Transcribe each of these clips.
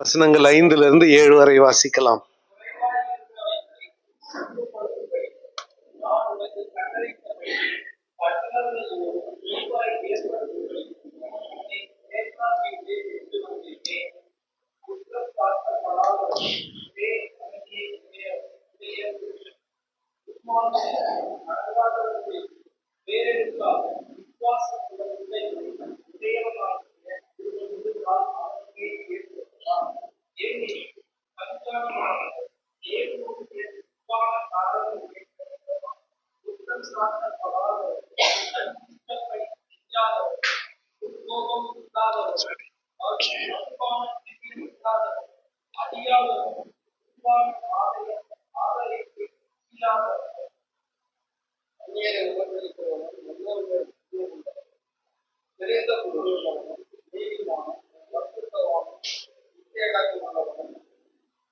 வசனங்கள் 5-7 வரை வாசிக்கலாம்.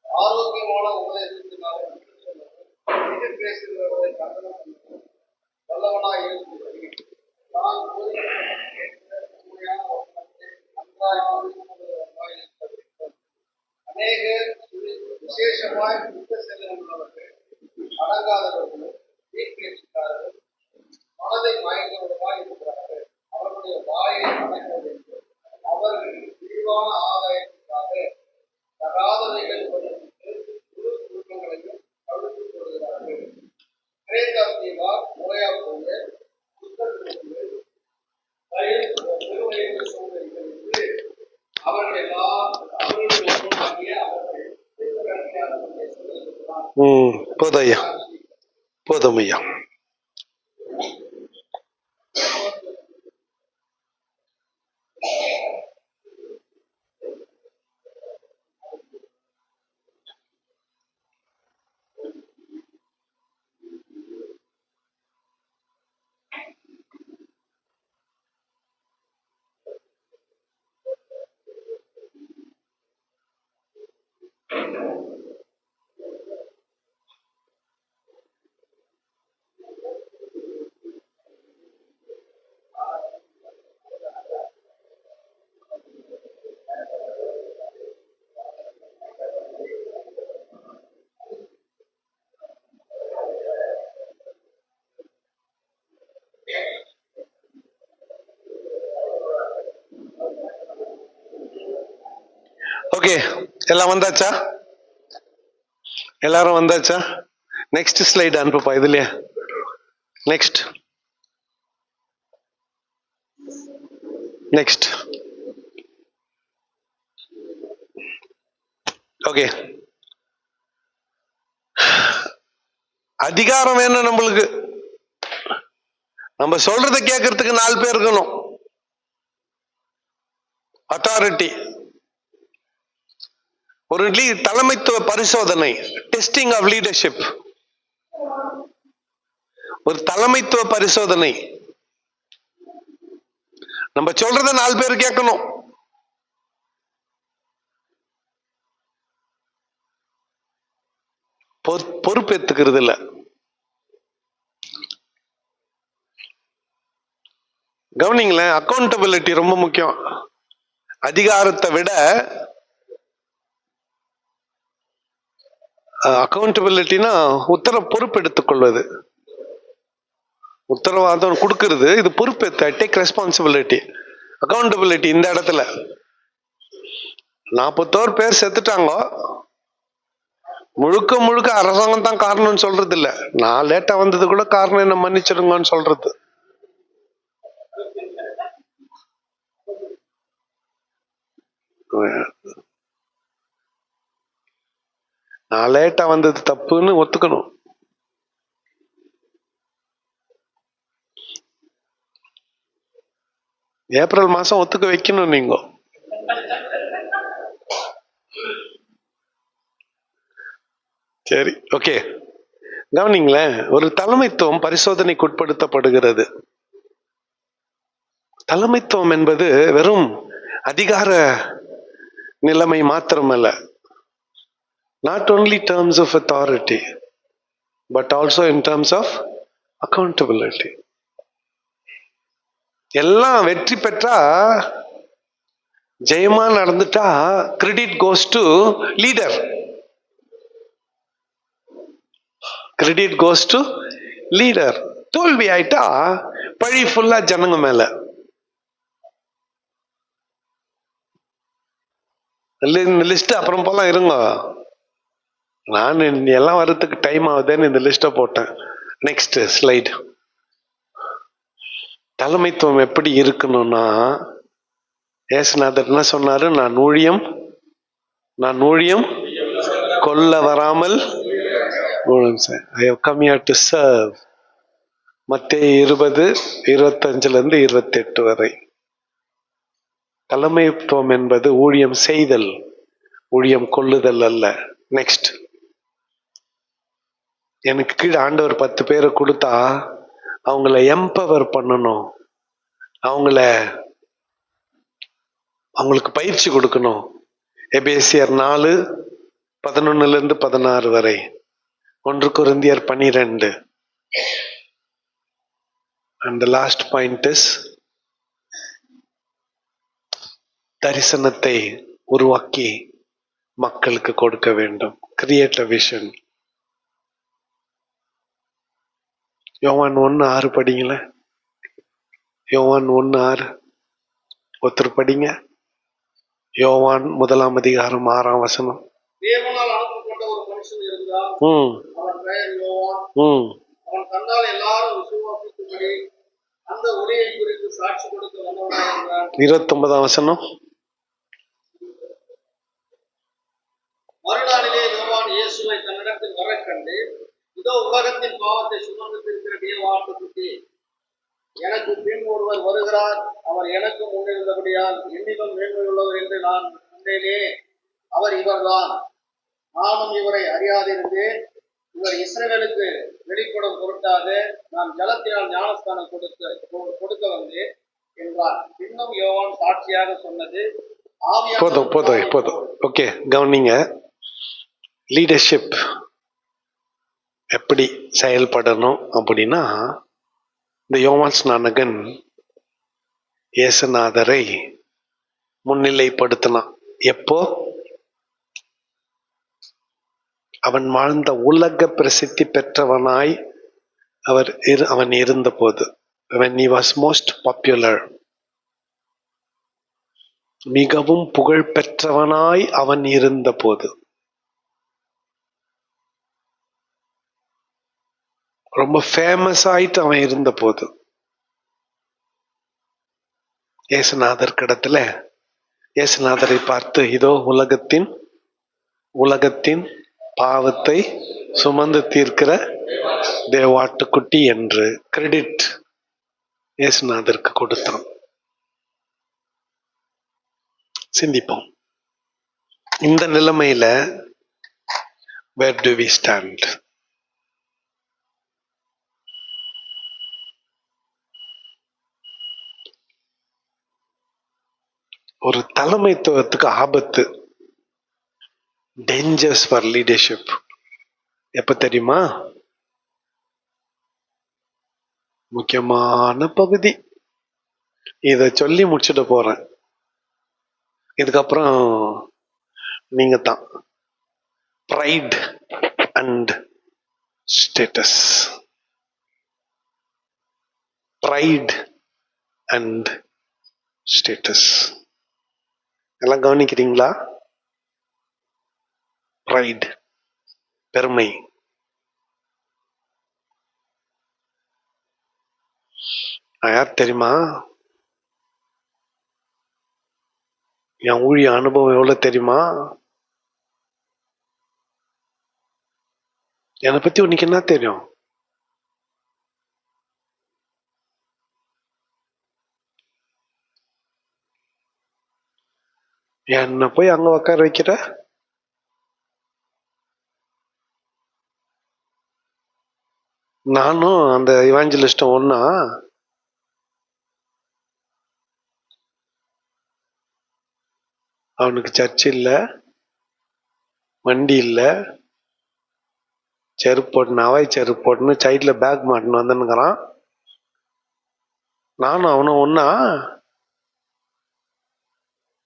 ஆரோக்கியமான உபதேசத்தினால் பேசுகிறவர்களை வல்லவனாய் இருக்கிறது. நான் அநேக விசேஷமாய் புத்த செல்ல உள்ளவர்கள், அடங்காதவர்களும், தீர்ப்பேற்றுக்காரர்கள், மனதை மயங்குவதுமாய் இருக்கிறார்கள். அவர்களுடைய வாயை அடக்க வேண்டும். அவர்கள் விரிவான ஆதாயத்திற்காக தகாதவைகள் குடும்பங்களையும் அழுத்துக் கொள்கிறார்கள். கிரேத்தாத்தீவார் முறையா போல அவர்கள் எல்லாம் போதையா போதுமையா. ஓகே, எல்லாம் வந்தாச்சா? எல்லாரும் வந்தாச்சா? நெக்ஸ்ட் ஸ்லைடு அனுப்புப்பா. இதுலயே நெக்ஸ்ட் ஓகே. அதிகாரம் வேணும் நம்மளுக்கு. நம்ம சொல்றதை கேட்கறதுக்கு 4 பேர் இருக்கணும். அத்தாரிட்டி. ஒரு தலைமைத்துவ பரிசோதனை, டெஸ்டிங் ஆஃப் லீடர்ஷிப். ஒரு தலைமைத்துவ பரிசோதனை. நம்ம சொல்றத 4 பேர் கேட்கணும். பொறுப்பேற்றுக்கிறது இல்ல. கவனிங்களேன், அக்கௌண்டபிலிட்டி ரொம்ப முக்கியம். அதிகாரத்தை விட அக்கௌண்டபிலிட்டினா பொறுப்பெடுத்துக் கொள்வது, உத்தரவாதம் கொடுக்கிறது. இது பொறுப்பேற்று டேக் ரெஸ்பான்சிபிலிட்டி. அக்கௌண்டபிலிட்டி இந்த இடத்துல 41 பேர் செத்துட்டாங்க. முழுக்க முழுக்க அரசாங்கம் தான் காரணம்னு சொல்றது இல்ல. நான் லேட்டா வந்தது கூட காரணம் என்ன மன்னிச்சிடுங்கன்னு சொல்றது. நான் லேட்டா வந்தது தப்புன்னு ஒத்துக்கணும். ஏப்ரல் மாசம் ஒத்துக்க வைக்கணும் நீங்க. சரி, ஓகே. கவனிங்களேன், ஒரு தலைமைத்துவம் பரிசோதனைக்கு உட்படுத்தப்படுகிறது. தலைமைத்துவம் என்பது வெறும் அதிகார நிலைமை மாத்திரமல்ல. Not only terms of authority, but also in terms of accountability. எல்லாம் வெற்றி பெற்றா ஜெயமா நடந்துட்டா credit goes to leader. Credit goes to leader. தோல்வி ஆயிட்டா பழி ஃபுல்லா ஜனங்க மேல. இந்த லிஸ்ட் அப்புறம் போலாம் இருங்க. நான் எல்லாம் வரதுக்கு டைம் ஆகுதுன்னு இந்த லிஸ்ட போட்டேன். Next slide. தலைமைத்துவம் எப்படி இருக்கணும்னா, ஏசுநாதர் என்ன சொன்னாரு? நான் ஊழியம் கொல்ல வராமல் I have come here to serve. மத்தேயு 20:25-28 வரை. தலைமைத்துவம் என்பது ஊழியம் செய்தல், ஊழியம் கொள்ளுதல் அல்ல. நெக்ஸ்ட். எனக்கு கீழே ஆண்டவர் 10 பேரை கொடுத்தா அவங்கள எம்பவர் பண்ணணும், அவங்களுக்கு பயிற்சி கொடுக்கணும். எபேசியர் 4:11-16 வரை, 1 கொரிந்தியர் 12. And the last point is தரிசனத்தை உருவாக்கி மக்களுக்கு கொடுக்க வேண்டும். Create a vision. யோவான் 1:6 படிங்கள. யோவான் 1:6 ஒருத்தர் படிங்க. யோவான் 1:6. தேவனால் அனுப்பப்பட்ட ஒரு மனுஷன் இருந்தான். அவன் பெயர் யோவான். அவன் தன்னால் எல்லாரும் விசுவாசிக்கும்படி அந்த ஒளியை குறித்து சாட்சி கொடுக்க வந்தவனாய் இருந்தான். 29. மறுநாளிலே யோவான் இயேசுவை தன்னிடத்தில் வர கண்டு, இதோ உலகத்தின் பாவத்தை சுமந்து இருக்கிற தேவாட்டுக்குட்டி, எனக்கு பின் ஒருவர் வருகிறார், அவர் எனக்கு முன்னிருந்தபடியால் என்னிலும் மேன்மையுள்ளவர் என்று நான் கண்டேனே, அவர் இவர்தான். நானும் இவரை அறியாதிருந்தேன். இவர் இஸ்ரவேலுக்கு வெளிப்படும் பொருட்டாக நான் ஜலத்தினால் ஞானஸ்தானம் கொடுக்க வந்தேன் என்றார். இன்னும் யோவான் சாட்சியாக சொன்னது, போதும். ஓகே, கவனிங்க. லீடர்ஷிப் எப்படி செயல்படணும் அப்படின்னா, இந்த யோவான் ஸ்நானகன் இயேசுநாதரை முன்னிலைப்படுத்தினான். எப்போ? அவன் வாழ்ந்த உலக பிரசித்தி பெற்றவனாய் அவன் இருந்த போது, when he was most popular, மிகவும் புகழ் பெற்றவனாய் அவன் இருந்த போது, ரொம்ப ஃபேமஸ் ஆயிட்டு அவன் இருந்த போது, இயேசுநாதர் கிடத்துல இயேசுநாதரை பார்த்து, இதோ உலகத்தின் பாவத்தை சுமந்து தீர்க்கிற தேவாட்டுக்குட்டி என்று கிரெடிட் இயேசுநாதருக்கு கொடுத்தான். சிந்திப்போம். இந்த நிலைமையில where do we stand? ஒரு தலைமைத்துவத்துக்கு ஆபத்து, டேஞ்சர்ஸ் ஃபார் லீடர்ஷிப் எப்ப தெரியுமா? முக்கியமான பகுதி. இத சொல்லி முடிச்சுட்டு போறேன். இதுக்கப்புறம் நீங்க தான். Pride and status. Pride and status எல்லாம் கவனிக்கிறீங்களா? ப்ரைட், பெருமை. யார் தெரியுமா? என் ஊழிய அனுபவம் எவ்வளவு தெரியுமா? என்னை பத்தி உனக்கு என்ன தெரியும்? என்ன போய் அங்க உட்கார வைக்கிற? நானும் அந்த இவாஞ்சலிஸ்டும் ஒன்னா? அவனுக்கு சர்ச் இல்ல, வண்டி இல்ல, செருப்பு போட்டு அவாய் செருப்பு போட்டுன்னு சைட்ல பேக் மாட்டின்னு வந்துன்னுக்கிறான். நானும் அவனும் ஒன்னா?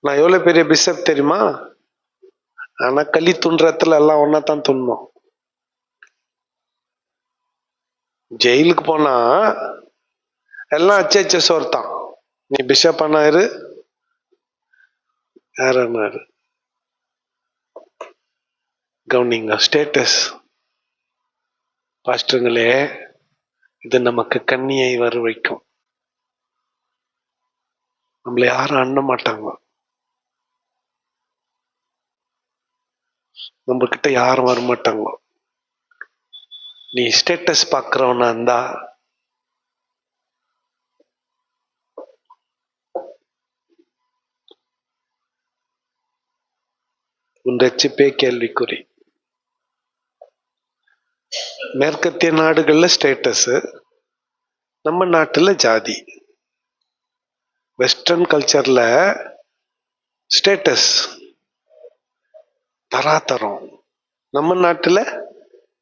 நான் எவ்வளவு பெரிய பிஷப் தெரியுமா? ஆனா களி துன்றத்துல எல்லாம் ஒன்னா தான் துண்ணும். ஜெயிலுக்கு போனா எல்லாம் அச்ச சோறு தான். நீ பிஷப் ஆனாரு, யாரு கவனிங்க. ஸ்டேட்டஸ் பாஸ்டருங்களே, இது நமக்கு கண்ணியை வர வைக்கும். நம்மள யாரும் அண்ண மாட்டாங்க, நம்ம கிட்ட யாரும் வர மாட்டாங்க. நீ ஸ்டேட்டஸ் பாக்குறவனா இருந்தா உன் ரட்சிப்பே கேள்விக்குறி. மேற்கத்திய நாடுகள்ல ஸ்டேட்டஸ், நம்ம நாட்டுல ஜாதி. வெஸ்டர்ன் கல்ச்சர்ல ஸ்டேட்டஸ் தராதரம், நம்ம நாட்டுல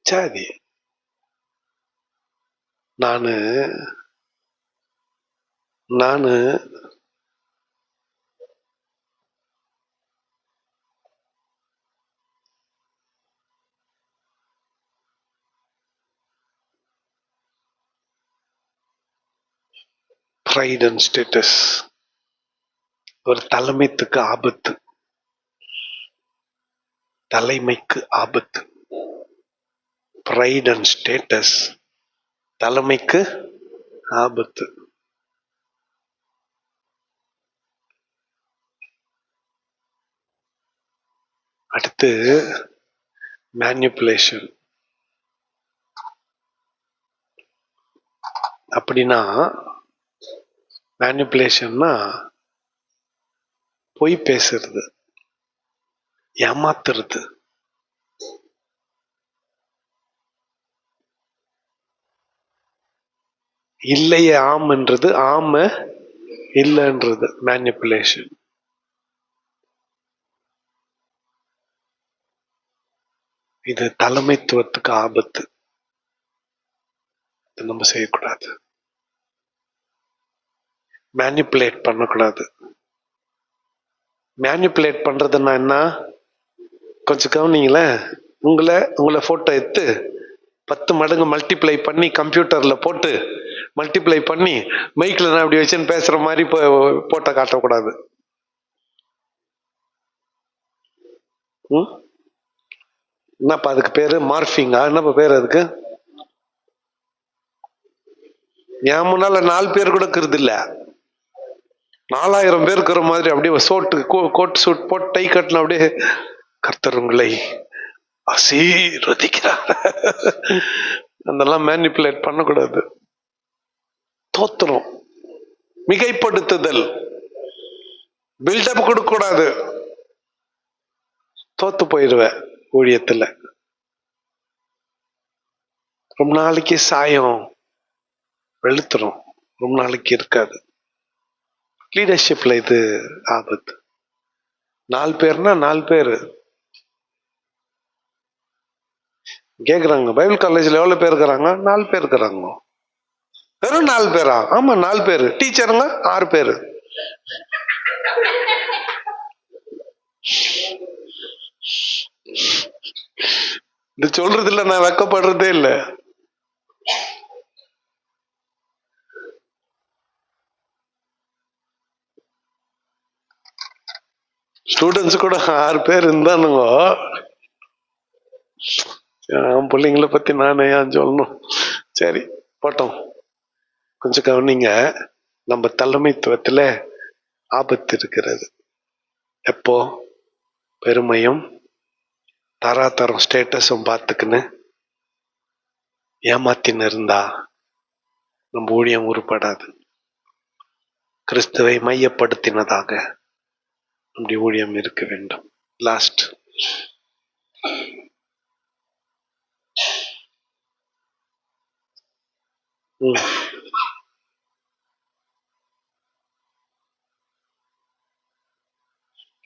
ஜாதி. நானு நானு pride and status ஒரு தலைமைத்துக்கு ஆபத்து, தலைமைக்கு ஆபத்து. pride and status தலைமைக்கு ஆபத்து. அடுத்து மேனிப்புலேஷன். அப்படின்னா மேனிப்புலேஷன்னா பொய் பேசுறது, ஏமாத்துறது. இல்லையே ஆம்ன்றது, ஆம இல்லைன்றது மேனிப்புலேஷன். இது தலைமைத்துவத்துக்கு ஆபத்து. இது நம்ம செய்யக்கூடாது. மேனிப்புலேட் பண்ணக்கூடாது. மேனிப்புலேட் பண்றதுன்னா என்ன? கொஞ்சம் கவனிங்களேன். உங்களை போட்டோ எடுத்து 10 மடங்கு மல்டிப்ளை பண்ணி கம்ப்யூட்டர்ல போட்டு மல்டிப்ளை பண்ணி மைக்ல நான் அப்படி வச்சுன்னு பேசுற மாதிரி போட்டோ காட்டக்கூடாது. என்னப்பா அதுக்கு பேரு? மார்பிங்கா? என்னப்பா பேரு அதுக்கு? என் முன்னால 4 பேர் கூட இருக்கிறது இல்ல, 4000 பேர் இருக்கிற மாதிரி அப்படியே சோட்டு கோட் சூட் போட்டு டை கட்டின அப்படியே கர்த்தர் உங்களை ஆசீர்வதிக்கிறார். அதெல்லாம் மேனிப்புலேட் பண்ணக்கூடாது. தோத்துரும், மிகைப்படுத்துதல், பில்டப் கொடுக்க கூடாது. தோத்து போயிடுவேன் ஊழியத்துல. ரொம்ப நாளைக்கு சாயம் வெளுத்துரும், ரொம்ப நாளைக்கு இருக்காது. லீடர்ஷிப்ல இது ஆபத்து. 4 பேர்னா 4 பேரு கேக்குறாங்க. பைபிள் காலேஜ்ல எவ்வளவு பேர் இருக்கிறாங்க? 4 பேர் இருக்கிறாங்க. வெறும் 4 பேரா? ஆமா 4 பேரு. டீச்சருங்க 6 பேரு. இது சொல்றது இல்ல, நான் வெக்கப்படுறதே இல்ல. ஸ்டூடெண்ட்ஸ் கூட 6 பேர் இருந்தானுங்க. பிள்ளைங்களை பத்தி நானே ஏன் சொல்லணும்? சரி போட்டோம். கொஞ்சம் கவனிங்க. நம்ம தலைமைத்துவத்துல ஆபத்து இருக்கிறது. எப்போ? பெருமையும் தராதரம் ஸ்டேட்டஸும் பார்த்துக்குன்னு ஏமாத்தின்னு இருந்தா நம்ம ஊழியம் உருப்படாது. கிறிஸ்துவை மையப்படுத்தினதாக நம்முடைய ஊழியம் இருக்க வேண்டும். லாஸ்ட்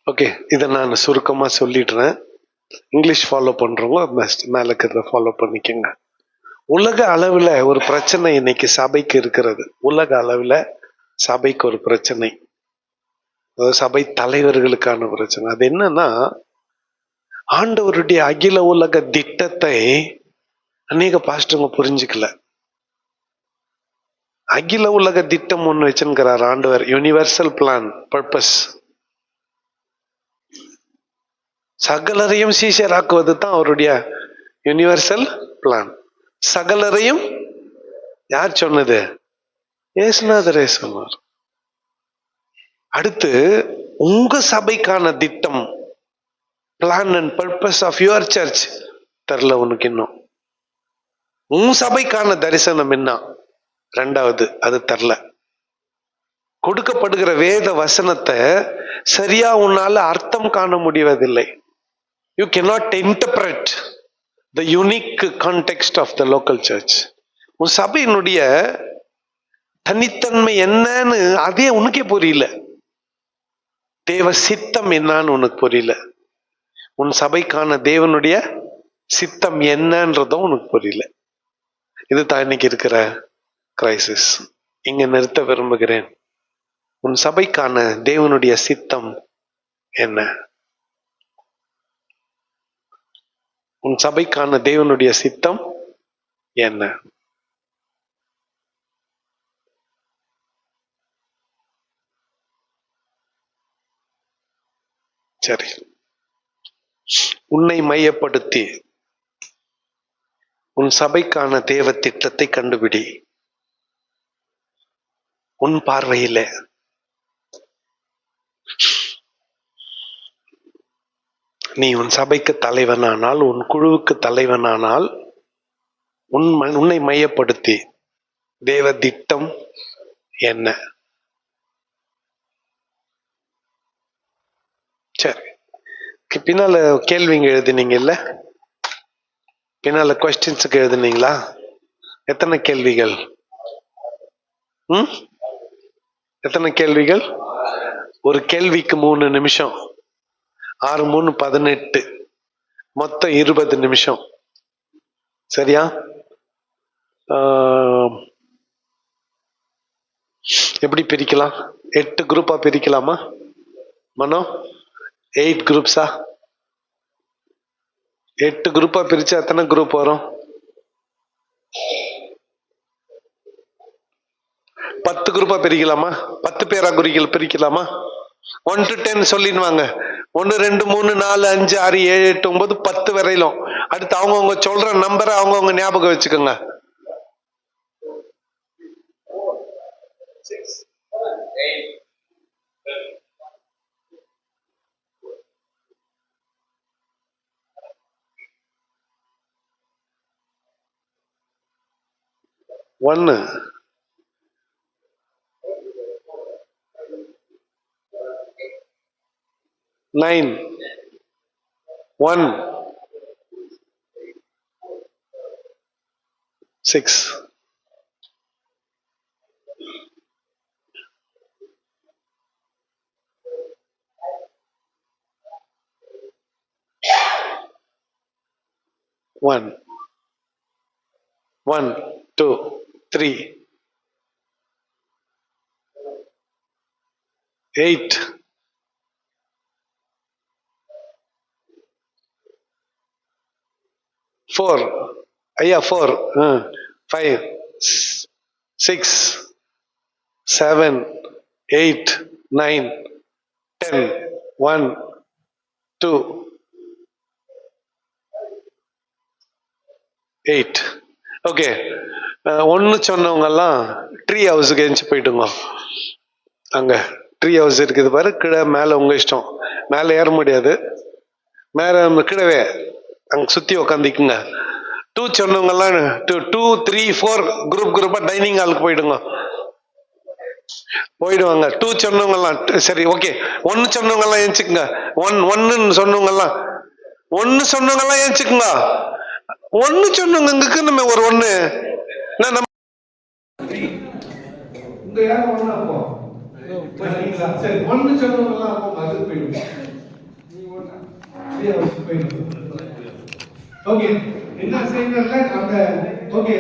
ஓகே, இதை நான் சுருக்கமா சொல்லிடுறேன். இங்கிலீஷ் ஃபாலோ பண்றவங்க மேல இருக்கிறத ஃபாலோ பண்ணிக்கங்க. உலக அளவுல ஒரு பிரச்சனை இன்னைக்கு சபைக்கு இருக்கிறது. உலக அளவுல சபைக்கு ஒரு பிரச்சனை. அதாவது சபை தலைவர்களுக்கான பிரச்சனை. அது என்னன்னா, ஆண்டவருடைய அகில உலக திட்டத்தை அநேக பாஸ்டருங்க புரிஞ்சுக்கல. அகில உலக திட்டம் ஒண்ணு வச்சிருக்கிறார் ஆண்டவர், யூனிவர்சல் பிளான் பர்பஸ். சகலரையும் சீஷராக்குவது தான் அவருடைய யூனிவர்சல் பிளான். சகலரையும் யார் சொன்னது? இயேசுநாதரே சொன்னார். அடுத்து உங்க சபைக்கான திட்டம், plan and purpose of your church தெரியல உனக்கு இன்னும். உன் சபைக்கான தரிசனம் என்ன? ரெண்டாவது அது தெரியல. கொடுக்கப்படுகிற வேத வசனத்தை சரியா உன்னால அர்த்தம் காண முடிவதில்லை. You cannot interpret the unique context of the local church. உன் சபையினுடைய தனித்தன்மை என்னன்னு அதே உனக்கே புரியல. தேவ சித்தம் என்னன்னு உனக்கு புரியல. உன் சபைக்கான தேவனுடைய சித்தம் என்னன்றதும் உனக்கு புரியல. இதுதான் இன்னைக்கு இருக்கிற கிரைசிஸ். இங்க நிறுத்த விரும்புகிறேன். உன் சபைக்கான தேவனுடைய சித்தம் என்ன? உன் சபைக்கான தேவனுடைய சித்தம் என்ன? சரி, உன்னை மையப்படுத்தி உன் சபைக்கான தேவ திட்டத்தை கண்டுபிடி. உன் பார்வையில நீ உன் சபைக்கு தலைவனானால், உன் குழுவுக்கு தலைவனானால், உன்னை மையப்படுத்தி தேவ திட்டம் என்ன? சரி, பின்னால கேள்விங்க எழுதினீங்கல்ல, பின்னால கொஸ்டின்ஸுக்கு எழுதுனீங்களா? எத்தனை கேள்விகள்? எத்தனை கேள்விகள்? ஒரு கேள்விக்கு 3 நிமிஷம். 6 3 18, மொத்தம் 20 நிமிஷம். சரியா? எப்படி பிரிக்கலாம்? 8 குரூப்பா பிரிக்கலாமா? மனோ 8 குரூப்ஸா? 8 குரூப்பா பிரிச்சா எத்தனை குரூப் வரும்? 10 குரூப்பா பிரிக்கலாமா? 10 பேரா பிரிக்கலாமா? 1 to 10 சொல்லிடுவாங்க. 1 2 3 4 5 6 7 8 9 10 வரையிலும். அடுத்து அவங்கவுங்க சொல்ற நம்பரை அவங்கவுங்க ஞாபகம் வச்சுக்கோங்க. 1 9 1 6 1 1 2 3 8 4 ஐயா 4 5 6 7 8 9 10 1 2 8. ஓகே, 1 சொன்னவங்க எல்லாம் ட்ரீ ஹவுஸுக்கு எஞ்சி போயிட்டுங்க. அங்க ட்ரீ ஹவுஸ் இருக்குது பாரு, கீழே மேல உங்க இஷ்டம். மேல ஏற முடியாது, மேல கீழவே அங்க சுத்தி உக்காந்துக்குங்க. 2 சொன்னவங்க எல்லாம் 2 3 4 குரூப்பா டைனிங் ஹாலுக்கு போயிடுவாங்க. 2 சொன்னவங்க எல்லாம் சரி ஓகே. 1 சொன்னவங்க எல்லாம் ஏஞ்சுக்குங்க. 1 சொன்னவங்க எல்லாம் 1 சொன்னவங்க எல்லாம் ஏஞ்சுக்குங்க. 1 சொன்னவங்க இங்க நம்ம ஒரு 1 நம்ம உங்க யாரும் ஒண்ணா போ. சரி 1 சொன்னவங்க எல்லாம் அப்போ அது போயிடும். நீ ஒண்ணா போயிடும். ஓகே, என்ன செய்யறதுல அந்த ஓகே